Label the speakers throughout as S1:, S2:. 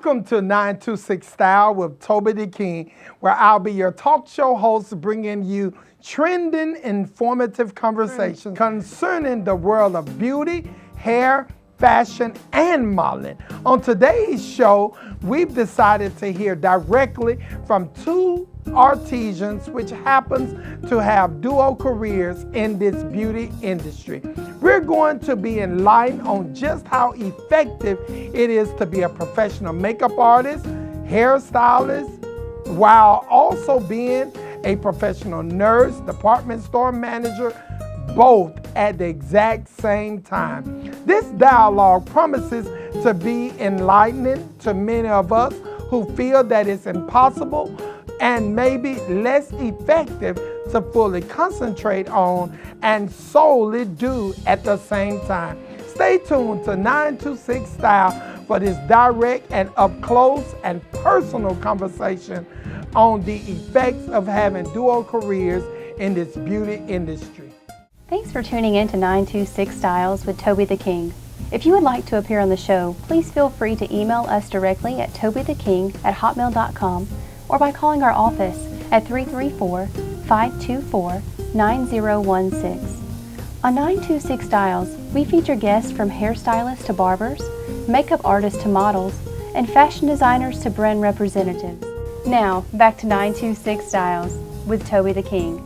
S1: Welcome to 926 Style with Toby the King, where I'll be your talk show host bringing you trending, informative conversations concerning the world of beauty, hair, fashion, and modeling. On today's show, we've decided to hear directly from two artisans which happens to have dual careers in this beauty industry. We're going to be enlightened on just how effective it is to be a professional makeup artist, hairstylist, while also being a professional nurse, department store manager, both at the exact same time. This dialogue promises to be enlightening to many of us who feel that it's impossible and maybe less effective to fully concentrate on and solely do at the same time. Stay tuned to 926 Style for this direct and up close and personal conversation on the effects of having dual careers in this beauty industry.
S2: Thanks for tuning in to 926 Stylz with Toby the King. If you would like to appear on the show, please feel free to email us directly at tobytheking@hotmail.com or by calling our office at 334-524-9016. On 926 Stylz, we feature guests from hairstylists to barbers, makeup artists to models, and fashion designers to brand representatives. Now, back to 926 Stylz with Toby the King.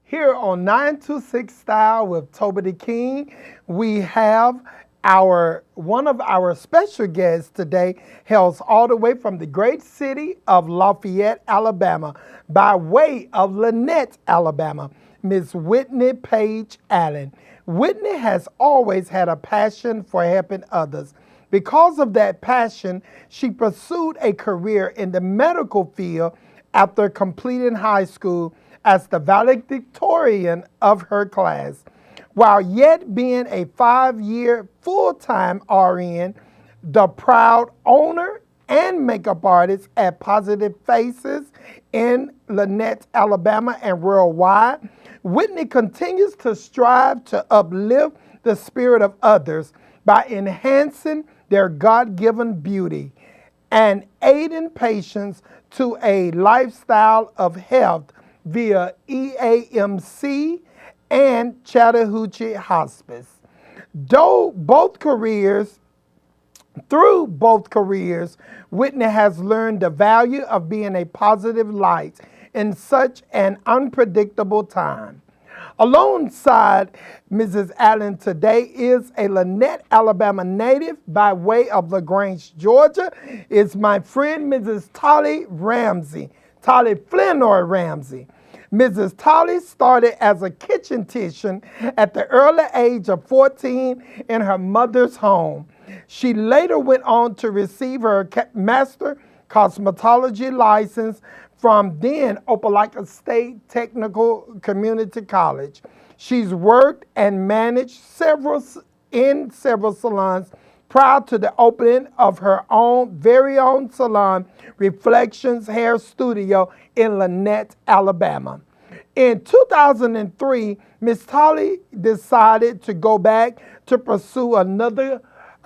S1: Here on 926 Style with Toby the King, we have one of our special guests today, hails all the way from the great city of Lafayette, Alabama, by way of Lanett, Alabama, Miss Whitney PAIGE Allen. Whitney has always had a passion for helping others. Because of that passion, she pursued a career in the medical field after completing high school as the valedictorian of her class. While yet being a 5-year full-time RN, the proud owner and makeup artist at Positive Faces in Lanett, Alabama and worldwide, Whitney continues to strive to uplift the spirit of others by enhancing their God-given beauty and aiding patients to a lifestyle of health via EAMC and Chattahoochee Hospice. Through both careers, Whitney has learned the value of being a positive light in such an unpredictable time. Alongside Mrs. Allen today is a Lanett, Alabama native by way of LaGrange, Georgia, is my friend Mrs. Tollie Ramsey, Tollie Flenoy Ramsey. Mrs. Tollie started as a kitchen technician at the early age of 14 in her mother's home. She later went on to receive her master cosmetology license from then Opelika State Technical Community College. She's worked and managed several salons prior to the opening of her very own salon, Reflections Hair Studio in Lanett, Alabama. In 2003, Ms. Tollie decided to go back to pursue another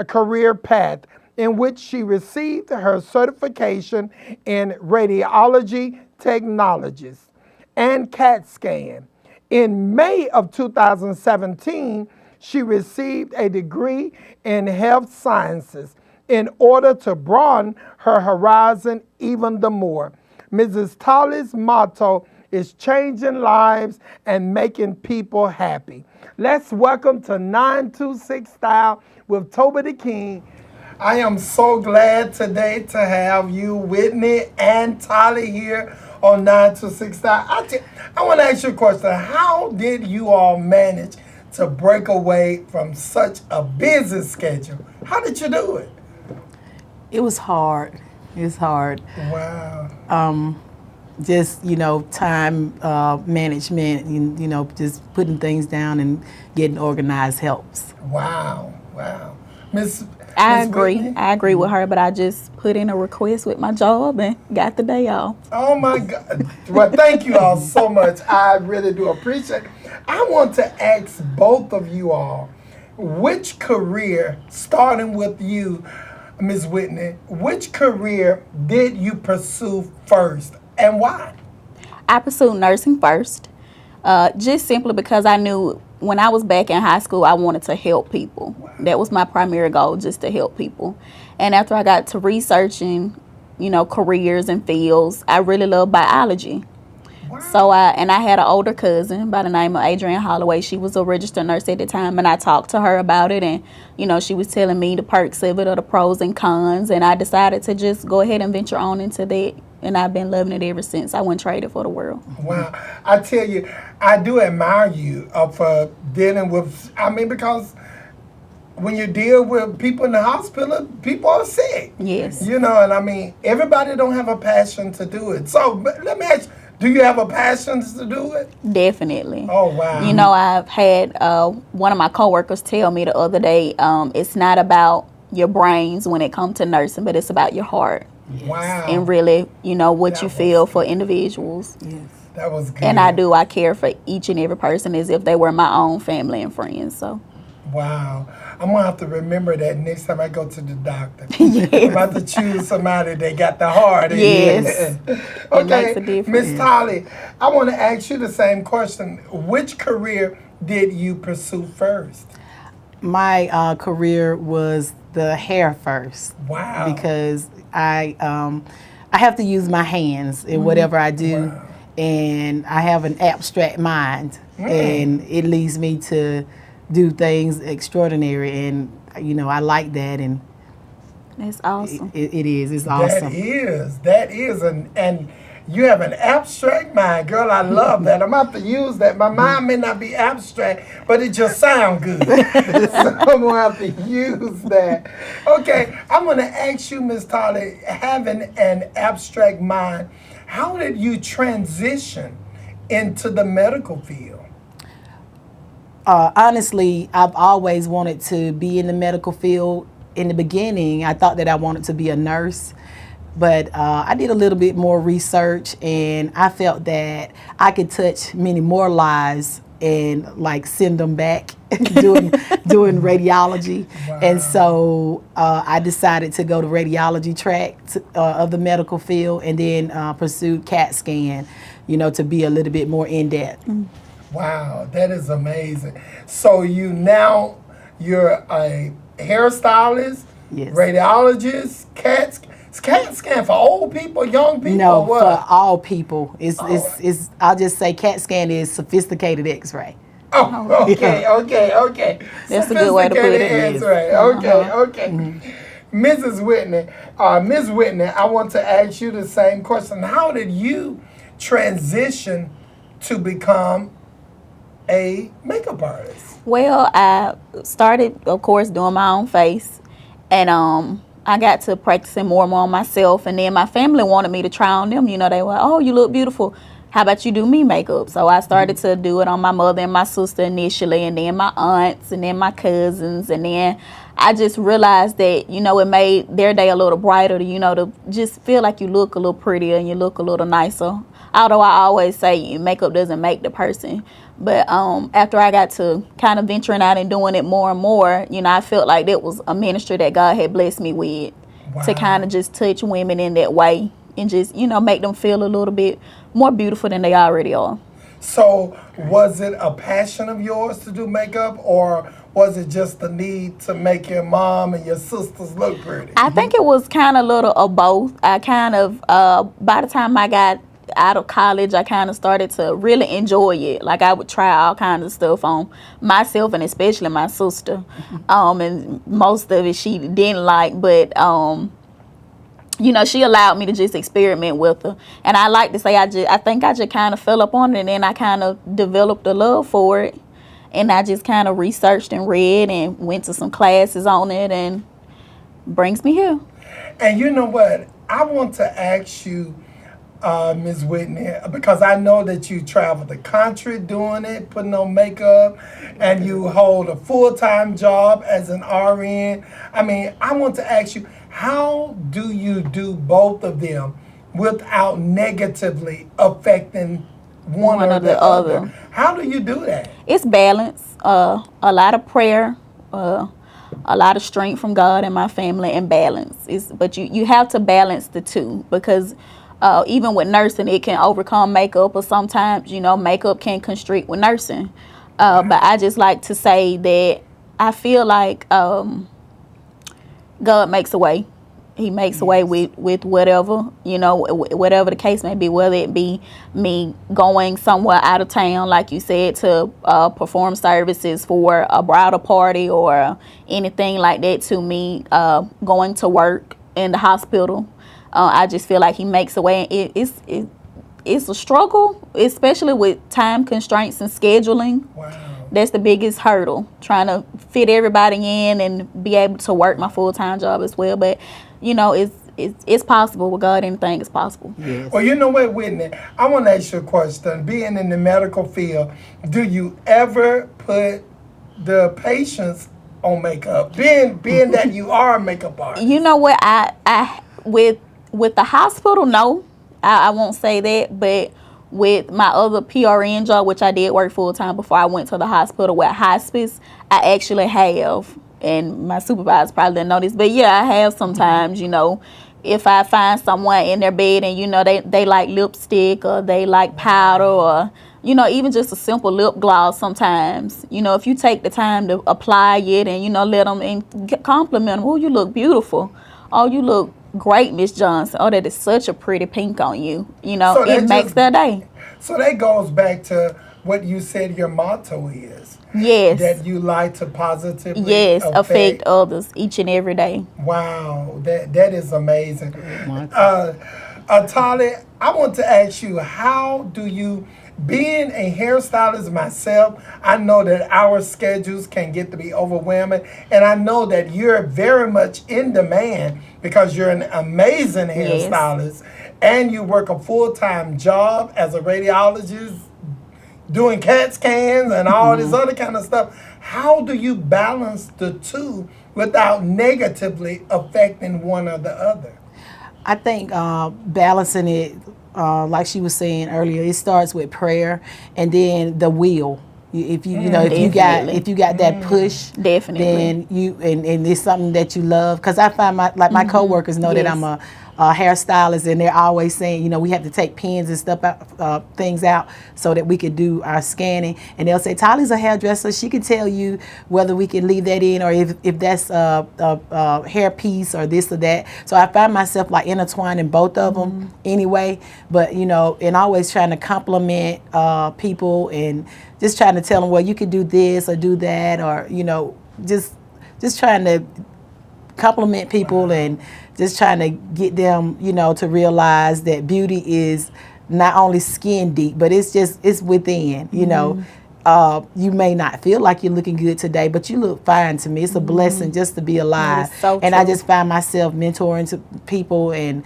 S1: career path in which she received her certification in radiology technologist and CAT scan. In May of 2017, she received a degree in health sciences in order to broaden her horizon even the more. Mrs. Tollie's motto is changing lives and making people happy. Let's welcome to 926 Style with Toby the King. I am so glad today to have you, Whitney and Tollie, here on 926 Style. I want to ask you a question. How did you all manage to break away from such a busy schedule? How did you do it?
S3: It was hard. It's hard.
S1: Wow.
S3: Just, time management, just putting things down and getting organized helps.
S1: Wow.
S4: I agree with her, but I just put in a request with my job and got the day off.
S1: Oh my God. Well, thank you all so much. I really do appreciate it. I want to ask both of you all, which career, starting with you, Ms. Whitney, which career did you pursue first and why?
S4: I pursued nursing first, just simply because I knew when I was back in high school, I wanted to help people. Wow. That was my primary goal, just to help people. And after I got to researching, careers and fields, I really loved biology. Wow. So I had an older cousin by the name of Adrienne Holloway. She was a registered nurse at the time, and I talked to her about it, and she was telling me the perks of it, or the pros and cons, and I decided to just go ahead and venture on into that, and I've been loving it ever since. I wouldn't trade it for the world.
S1: Wow. I tell you, I do admire you for dealing with, because when you deal with people in the hospital, people are sick.
S4: Yes.
S1: And everybody don't have a passion to do it. So let me ask you, do you have a passion to do it?
S4: Definitely.
S1: Oh, wow.
S4: I've had one of my coworkers tell me the other day, it's not about your brains when it comes to nursing, but it's about your heart.
S1: Wow.
S4: And really, what you feel for individuals.
S3: Yes.
S1: That was good.
S4: And I care for each and every person as if they were my own family and friends. So.
S1: Wow. I'm going to have to remember that next time I go to the doctor.
S4: Yes.
S1: I'm about to choose somebody that got the heart.
S4: Yes.
S1: Okay, Miss Tollie, I want to ask you the same question. Which career did you pursue first?
S3: My career was the hair first.
S1: Wow.
S3: Because I have to use my hands in whatever I do.
S1: Wow.
S3: And I have an abstract mind. And it leads me to do things extraordinary, and I like that, and
S4: that's awesome.
S3: It is. It's awesome.
S1: That is, and you have an abstract mind, girl. I love that. I'm about to use that. My mind may not be abstract, but it just sounds good. So I'm gonna have to use that. Okay, I'm gonna ask you, Ms. Tollie, having an abstract mind, how did you transition into the medical field?
S3: Honestly, I've always wanted to be in the medical field. In the beginning, I thought that I wanted to be a nurse, but I did a little bit more research, and I felt that I could touch many more lives and send them back doing radiology. Wow. And so I decided to go to radiology track of the medical field, and then pursued CAT scan, to be a little bit more in depth.
S1: Wow, that is amazing. So you're a hairstylist,
S3: yes,
S1: radiologist, CAT scan for old people, young people?
S3: No,
S1: or what?
S3: For all people. It's I'll just say CAT scan is sophisticated X-ray.
S1: Oh, okay.
S4: That's a good way to put it.
S1: X-ray. Okay. Mm-hmm. Mrs. Whitney, Ms. Whitney, I want to ask you the same question. How did you transition to become a makeup artist?
S4: Well, I started, of course, doing my own face, and I got to practicing more and more on myself, and then my family wanted me to try on them. They were, oh, you look beautiful. How about you do me makeup? So I started to do it on my mother and my sister initially, and then my aunts, and then my cousins, and then I just realized that, it made their day a little brighter, to just feel like you look a little prettier and you look a little nicer. Although I always say makeup doesn't make the person. But after I got to kind of venturing out and doing it more and more, I felt like that was a ministry that God had blessed me with. Wow. To kind of just touch women in that way and just, make them feel a little bit more beautiful than they already are.
S1: So was it a passion of yours to do makeup, or was it just the need to make your mom and your sisters look pretty?
S4: I think it was kind of a little of both. I kind of, by the time I got out of college, I kind of started to really enjoy it. I would try all kinds of stuff on myself, and especially my sister. And most of it she didn't like, but she allowed me to just experiment with her. And I like to say I think I just kind of fell up on it, and then I kind of developed a love for it. And I just kind of researched and read and went to some classes on it, and brings me here.
S1: And you know what? I want to ask you, Ms. Whitney, because I know that you travel the country doing it, putting on makeup, and you hold a full-time job as an RN. I want to ask you, how do you do both of them without negatively affecting one or the other? How do you do that?
S4: It's balance, a lot of prayer, a lot of strength from God and my family, and balance. But you have to balance the two, because even with nursing, it can overcome makeup, or sometimes, makeup can constrict with nursing. But I just like to say that I feel like God makes a way. He makes a way with whatever, whatever the case may be, whether it be me going somewhere out of town, like you said, to perform services for a bridal party or anything like that, to me going to work in the hospital. I just feel like he makes a way. It's a struggle, especially with time constraints and scheduling.
S1: Wow.
S4: That's the biggest hurdle, trying to fit everybody in and be able to work my full-time job as well. But it's possible. With God, anything is possible.
S3: Yes.
S1: Well, you know what, Whitney? I want to ask you a question. Being in the medical field, do you ever put the patients on makeup? Being that you are a makeup artist.
S4: You know what? I with the hospital, no, I won't say that. But with my other PRN job, which I did work full-time before I went to the hospital with hospice, I actually have. And my supervisor probably didn't know this, but yeah, I have sometimes, if I find someone in their bed and, they like lipstick, or they like powder, or, even just a simple lip gloss sometimes, if you take the time to apply it and, let them and compliment them, oh, you look beautiful. Oh, you look great, Miss Johnson. Oh, that is such a pretty pink on you.
S1: So
S4: it makes their day.
S1: So that goes back to what you said your motto is.
S4: Yes.
S1: That you like to positively
S4: affect others each and every day.
S1: Wow, that is amazing. Tollie, I want to ask you, how do you, being a hairstylist myself, I know that our schedules can get to be overwhelming, and I know that you're very much in demand because you're an amazing hairstylist, and you work a full-time job as a radiologist, doing CAT scans and all this other kind of stuff. How do you balance the two without negatively affecting one or the other?
S3: I think balancing it, like she was saying earlier, it starts with prayer, and then the will. If you if you got that push,
S4: definitely,
S3: then you and it's something that you love. Because I find my coworkers know that I'm a hairstylist, and they're always saying, we have to take pens and stuff out, things out so that we could do our scanning. And they'll say, Tollie's a hairdresser. She can tell you whether we can leave that in, or if that's a hair piece or this or that. So I find myself like intertwining both of them anyway. But, and always trying to compliment people, and just trying to tell them, well, you could do this or do that, or, just trying to compliment people, and just trying to get them, to realize that beauty is not only skin deep, but it's within, you may not feel like you're looking good today, but you look fine to me. It's a blessing just to be alive.
S4: So
S3: and I just find myself mentoring to people, and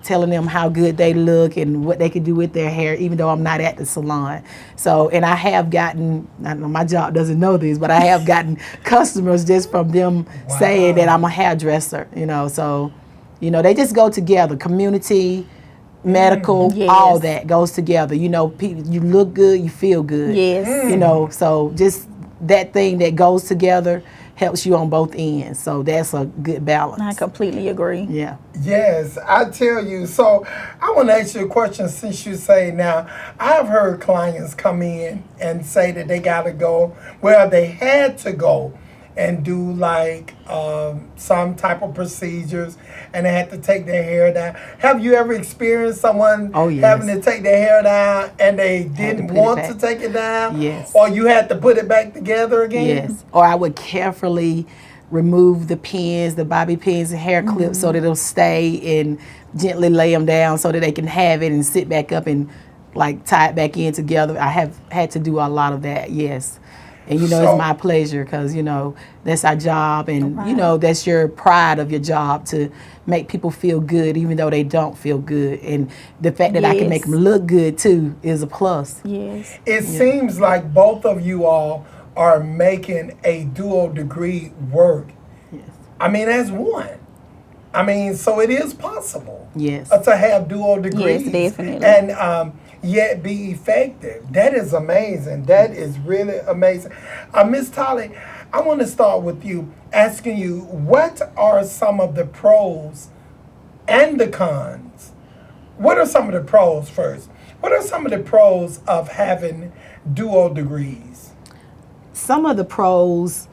S3: telling them how good they look and what they can do with their hair, even though I'm not at the salon. So, and I have gotten, I know my job doesn't know this, but I have gotten customers just from them saying that I'm a hairdresser, so, they just go together. Community, medical, all that goes together. You look good, you feel good.
S4: Yes.
S3: So just that thing that goes together helps you on both ends. So that's a good balance.
S4: I completely agree.
S3: Yeah.
S1: Yes, I tell you. So I want to ask you a question, since you say now, I've heard clients come in and say that they got to go, well, they had to go and do like some type of procedures, and they had to take their hair down. Have you ever experienced someone having to take their hair down and they didn't want to take it down?
S3: Yes.
S1: Or you had to put it back together again?
S3: Yes. Or I would carefully remove the pins, the bobby pins and hair clips, so that it'll stay, and gently lay them down so that they can have it and sit back up and like tie it back in together. I have had to do a lot of that, yes. And, it's my pleasure, because, that's our job, and, that's your pride of your job, to make people feel good even though they don't feel good. And the fact that I can make them look good, too, is a plus.
S4: Yes.
S1: It seems like both of you all are making a dual degree work.
S3: Yes.
S1: I mean, as one. I mean, so it is possible.
S3: Yes.
S1: To have dual degrees.
S4: Yes, definitely.
S1: And yet be effective. That is amazing. That is really amazing. Miss Tollie, I want to start with you, asking you, what are some of the pros and the cons? What are some of the pros first? What are some of the pros of having dual degrees?
S3: Some of the pros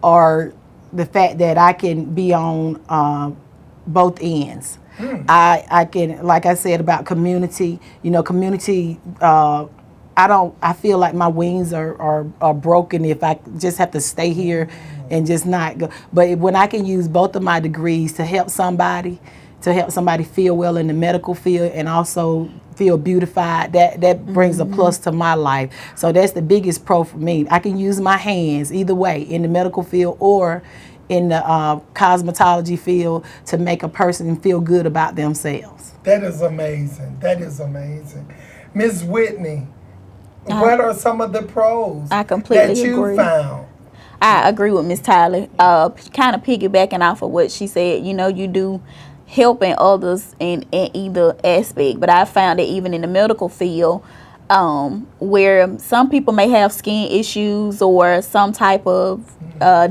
S3: are the fact that I can be on both ends. I can, like I said about community, community, I feel like my wings are broken if I just have to stay here and just not go. But when I can use both of my degrees to help somebody feel well in the medical field and also feel beautified, that brings a plus to my life. So that's the biggest pro for me. I can use my hands either way in the medical field or in the cosmetology field to make a person feel good about themselves.
S1: That is amazing. That is amazing. Ms. Whitney, what are some of the pros
S4: I completely
S1: that you
S4: agree.
S1: found?
S4: I agree with Miss Tollie. Kind of piggybacking off of what she said, you do helping others in either aspect. But I found that even in the medical field, where some people may have skin issues or some type of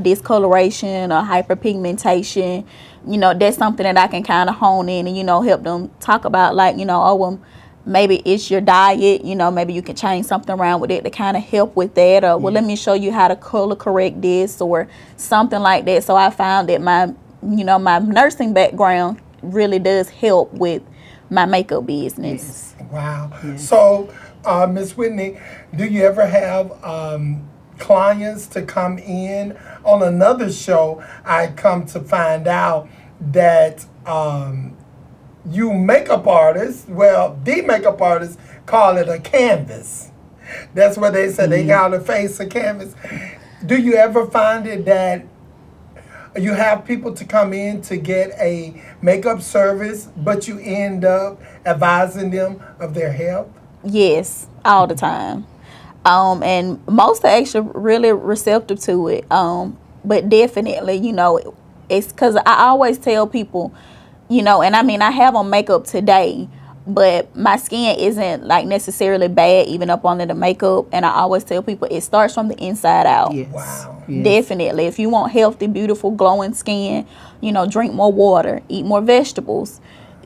S4: discoloration or hyperpigmentation, that's something that I can kind of hone in and, help them talk about, like, oh, well, maybe it's your diet, maybe you can change something around with it to kind of help with that, or well, let me show you how to color correct this or something like that. So I found that my nursing background really does help with my makeup business.
S3: Yes.
S1: Wow.
S3: Yes.
S1: So, Ms. Whitney, do you ever have clients to come in? On another show, I come to find out that you makeup artists, the makeup artists call it a canvas. That's what they said. They got a face a canvas. Do you ever find it that you have people to come in to get a makeup service, but you end up advising them of their health?
S4: Yes, all the time. And most are actually really receptive to it. But definitely, it's because I always tell people, and I mean, I have on makeup today, but my skin isn't like necessarily bad even up under the makeup. And I always tell people it starts from the inside out.
S3: Yes.
S1: Wow.
S3: Yes.
S4: Definitely. If you want healthy, beautiful, glowing skin, drink more water, eat more vegetables,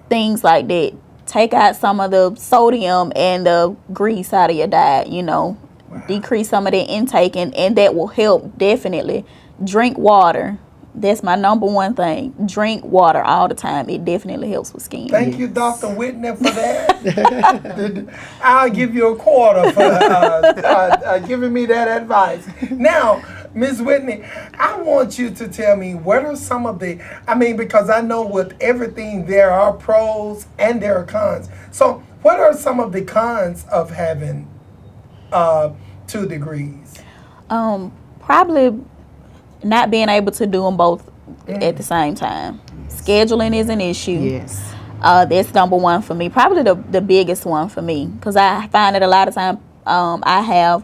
S4: things like that. Take out some of the sodium and the grease out of your diet, decrease some of the intake, and that will help definitely. Drink water. That's my number one thing. Drink water all the time. It definitely helps with skin.
S1: Thank you, Dr. Whitney, for that. I'll give you a quarter for giving me that advice. Now, Ms. Whitney, I want you to tell me what are some of because I know with everything there are pros and there are cons. So what are some of the cons of having 2 degrees?
S4: Probably not being able to do them both at the same time. Scheduling is an issue.
S3: Yes.
S4: That's number one for me. Probably the biggest one for me, because I find that a lot of times I have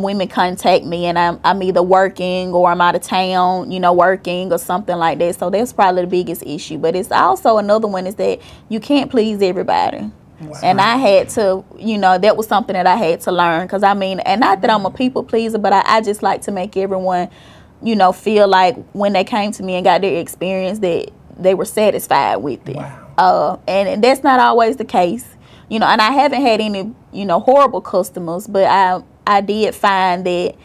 S4: women contact me and I'm either working or I'm out of town, working or something like that. So that's probably the biggest issue. But it's also another one is that you can't please everybody. Wow. And I had to, that was something that I had to learn. Because and not that I'm a people pleaser, but I just like to make everyone feel like when they came to me and got their experience that they were satisfied with it.
S1: Wow.
S4: And that's not always the case, and I haven't had any, horrible customers, but I did find that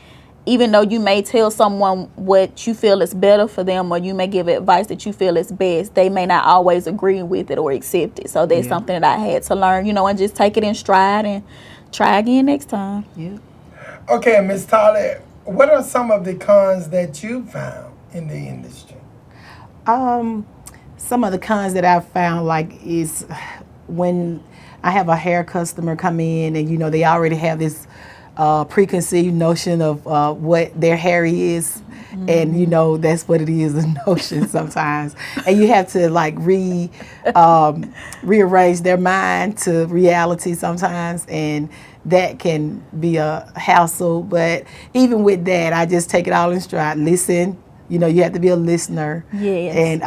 S4: even though you may tell someone what you feel is better for them, or you may give advice that you feel is best, they may not always agree with it or accept it. So that's something that I had to learn, and just take it in stride and try again next time.
S3: Yeah.
S1: Okay, Ms. Tollie, what are some of the cons that you found in the industry?
S3: Some of the cons that I've found, is when I have a hair customer come in and, they already have this preconceived notion of what their hair is. Mm-hmm. And, that's what it is, a notion sometimes. And you have to, rearrange their mind to reality sometimes. And that can be a hassle. But even with that, I just take it all in stride. Listen. You have to be a listener.
S4: Yes.
S3: And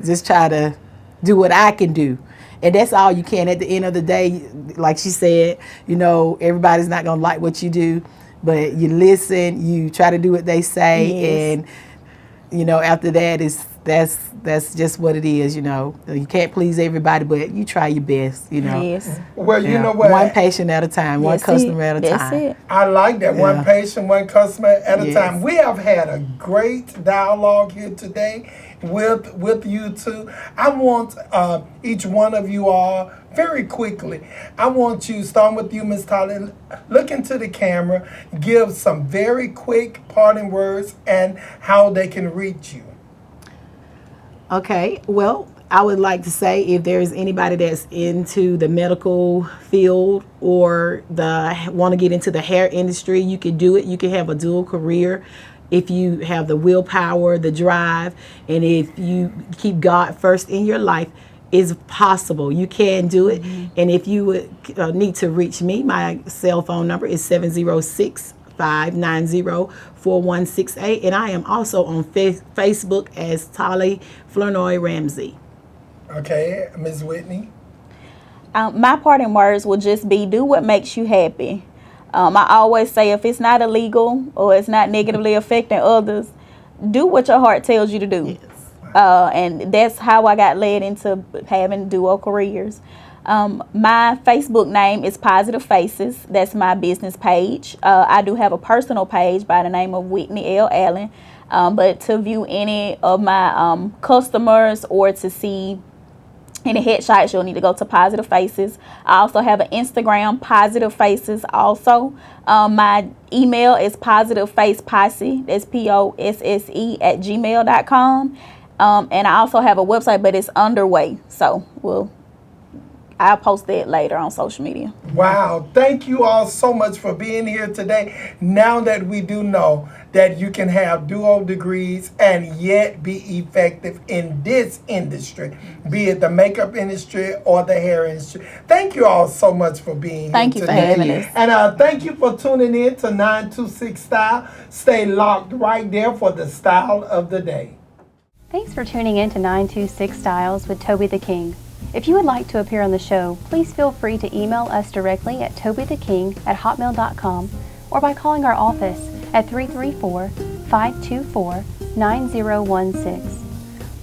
S3: just try to do what I can do. And that's all you can. At the end of the day, like she said, everybody's not going to like what you do. but you listen, you try to do what they say, and after that that's just what it is. You can't please everybody, but you try your best.
S4: Yes.
S1: Well, you know what?
S3: One patient at a time, one customer at a time.
S4: That's it.
S1: I like that. One patient, one customer at a
S3: Yes.
S1: time. We have had a great dialogue here today with you two. I want each one of you all, very quickly, I want you, starting with you, Ms. Tollie, look into the camera, give some very quick parting words and how they can reach you.
S3: Okay, well, I would like to say if there's anybody that's into the medical field or want to get into the hair industry, you can do it. You can have a dual career if you have the willpower, the drive, and if you keep God first in your life. Is possible. You can do it. And if you would need to reach me, my cell phone number is 706-590-4168, and I am also on Facebook as Tollie Flournoy Ramsey.
S1: Okay, Ms. Whitney.
S4: My parting words will just be, do what makes you happy. I always say, if it's not illegal or it's not negatively affecting others, do what your heart tells you to do.
S3: Yes.
S4: And that's how I got led into having dual careers. My Facebook name is Positive Faces. That's my business page. I do have a personal page by the name of Whitney L. Allen. But to view any of my customers or to see any headshots, you'll need to go to Positive Faces. I also have an Instagram, Positive Faces also. My email is positivefaceposse, that's POSSE @gmail.com. And I also have a website, but it's underway. So I'll post that later on social media.
S1: Wow, thank you all so much for being here today. Now that we do know that you can have dual degrees and yet be effective in this industry, be it the makeup industry or the hair industry. Thank you all so much for being
S4: Thank
S1: here
S4: you
S1: today.
S4: for having us.
S1: And thank you for tuning in to 926 Style. Stay locked right there for the style of the day.
S2: Thanks for tuning in to 926 Stylz with Toby the King. If you would like to appear on the show, please feel free to email us directly at tobytheking@hotmail.com or by calling our office at 334-524-9016.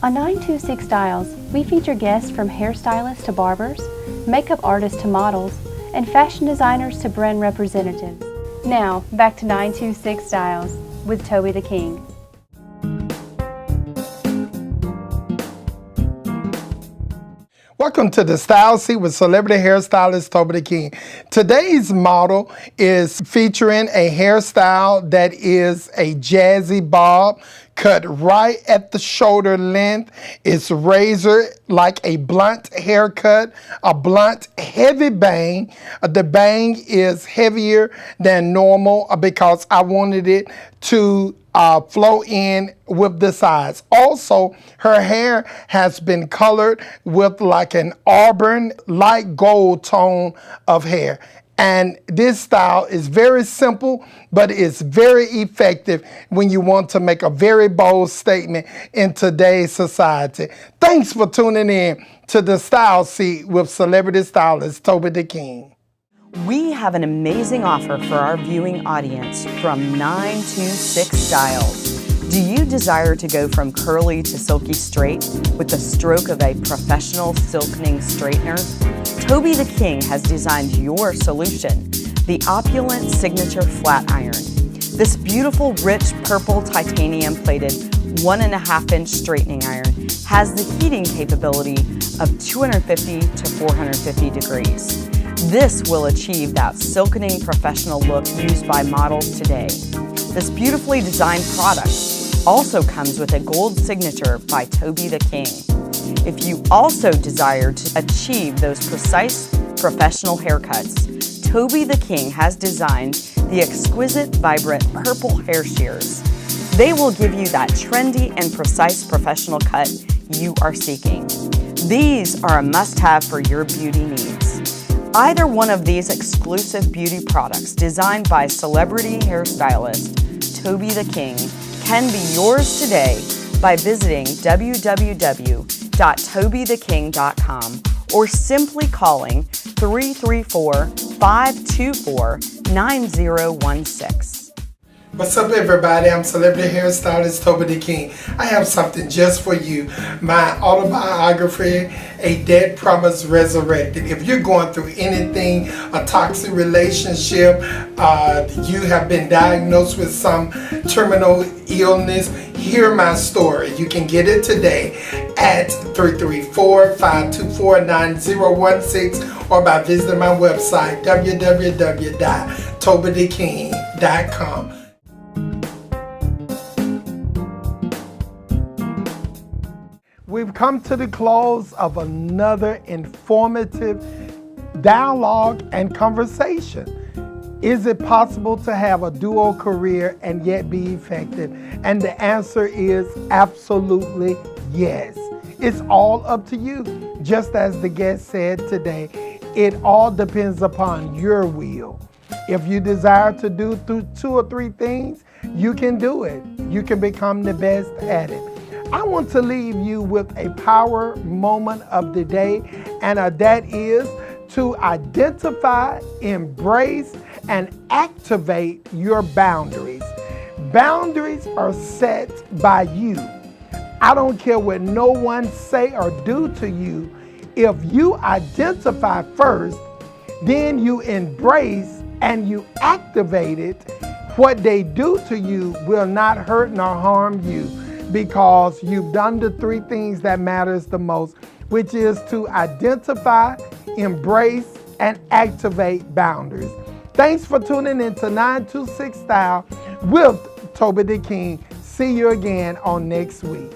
S2: On 926 Stylz, we feature guests from hairstylists to barbers, makeup artists to models, and fashion designers to brand representatives. Now, back to 926 Stylz with Toby the King.
S1: Welcome to the Style Seat with celebrity hairstylist Toby the King. Today's model is featuring a hairstyle that is a jazzy bob, cut right at the shoulder length. It's razor like a blunt haircut, a blunt heavy bang. The bang is heavier than normal because I wanted it to flow in with the sides. Also, her hair has been colored with like an auburn light gold tone of hair. And this style is very simple, but it's very effective when you want to make a very bold statement in today's society. Thanks for tuning in to the Style Seat with celebrity stylist Toby the King.
S5: We have an amazing offer for our viewing audience from 926 Stylz. Do you desire to go from curly to silky straight with the stroke of a professional silkening straightener? Toby the King has designed your solution, the opulent signature flat iron. This beautiful, rich purple titanium plated 1.5-inch straightening iron has the heating capability of 250 to 450 degrees. This will achieve that silkening professional look used by models today. This beautifully designed product also comes with a gold signature by Toby the King. If you also desire to achieve those precise professional haircuts, Toby the King has designed the exquisite, vibrant purple hair shears. They will give you that trendy and precise professional cut you are seeking. These are a must-have for your beauty needs. Either one of these exclusive beauty products designed by celebrity hairstylist Toby the King can be yours today by visiting www.tobytheking.com or simply calling 334-524-9016. 9TWO6.
S1: What's up, everybody? I'm celebrity hairstylist Tollie the King. I have something just for you. My autobiography, A Dead Promise Resurrected. If you're going through anything, a toxic relationship, you have been diagnosed with some terminal illness, hear my story. You can get it today at 334-524-9016 or by visiting my website, www.tollietheking.com. We've come to the close of another informative dialogue and conversation. Is it possible to have a dual career and yet be effective? And the answer is absolutely yes. It's all up to you. Just as the guest said today, it all depends upon your will. If you desire to do 2 or 3 things, you can do it. You can become the best at it. I want to leave you with a power moment of the day, and that is to identify, embrace, and activate your boundaries. Boundaries are set by you. I don't care what no one say or do to you. If you identify first, then you embrace and you activate it, what they do to you will not hurt nor harm you, because you've done the 3 things that matters the most, which is to identify, embrace, and activate boundaries. Thanks for tuning in to 926 Style with Tollie the King. See you again on next week.